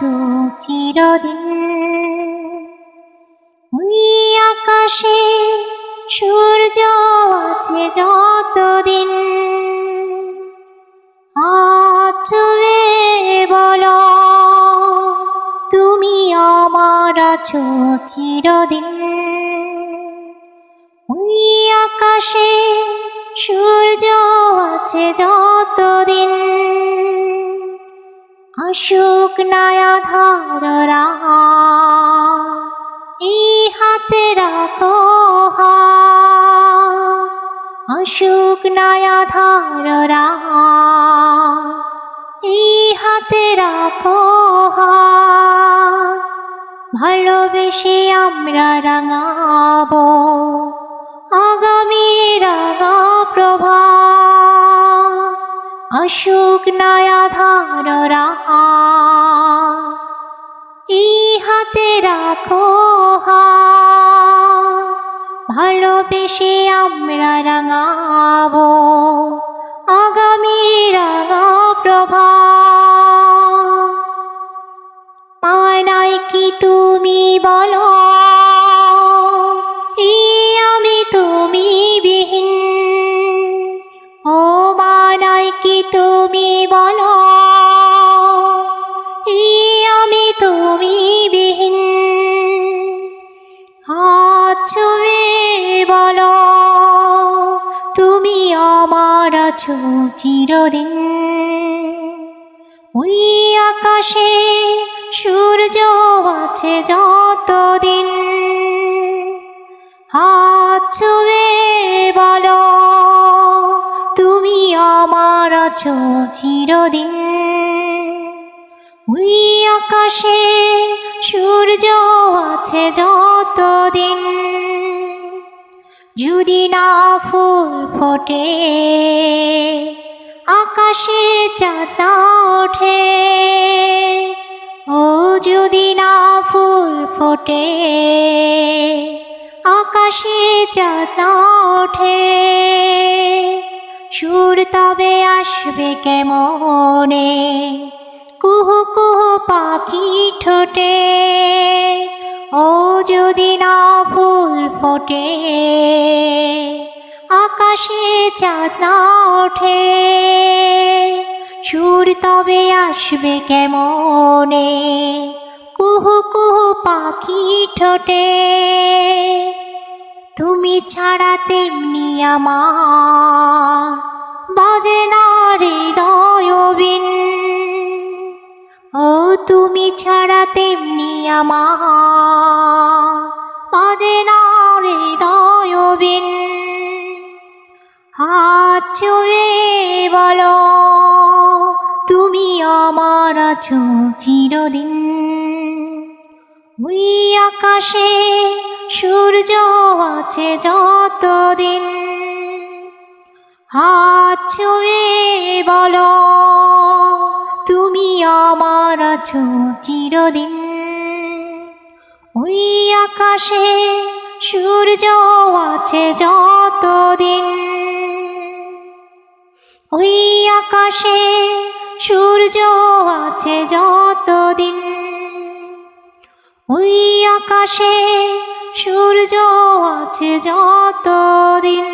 আছো চিরদিন। ওই আকাশে সূর্য আছে যতদিন, আচলে বলো তুমি আমার আছো চিরদিন। ওই আকাশে সূর্য আছে যতদিন, আসুক না আঁধার রাত, এই হাতে রাখো হাত। আসুক না আঁধার রাত, এই হাতে রাখো হাত। ভালোবেসে আমরা রাঙাবো আগামীর রাঙা প্রভাত। আসুক না আঁধার রাত, এই হাতে রাখো হাত। ভালোবেসে আমরা রাঙাবো আগামীর রাঙা প্রভাত। মানায় কি তুমি বলো এই আমি তুমি বিহীন, ও মানায় কি তুমি বলো এই আমি তুমি বিহীন। হাত ছুঁয়ে বলো তুমি আমার আছো চিরদিন। ওই আকাশে সূর্য আছে যতদিন, হাত ছুঁয়ে বলো তুমি আমার আছো চিরদিন। ওই আকাশে সূর্য আছে যতদিন, যদি না ফুল ফোটে আকাশে চাঁদ না ওঠে। ও যদি না ফুল ফোটে আকাশে চাঁদ না ওঠে, সুর তবে আসবে কেমনে কুহু কুহু পাখি ঠোঁটে। ও যদি না ফুল ফোটে আকাশে চাঁদ না ওঠে, সুর তবে আসবে কেমনে কুহু কুহু পাখি ঠোঁটে। তুমি ছাড়া তেমনি আমার বাজে না হৃদয় বিন। ও তুমি ছাড়া তেমনি আমার বাজে না হৃদয় বিন। হাত ছুঁয়ে বলো তুমি আমার আছো চিরদিন। ওই আকাশে সূর্য আছে যতদিন, হাত ছুঁয়ে বলো তুমি আমার আছো চিরদিন। ওই আকাশে সূর্য আছে যতদিন, ওই আকাশে সূর্য আছে যতদিন। ওই আকাশে সূর্য আছে যতদিন।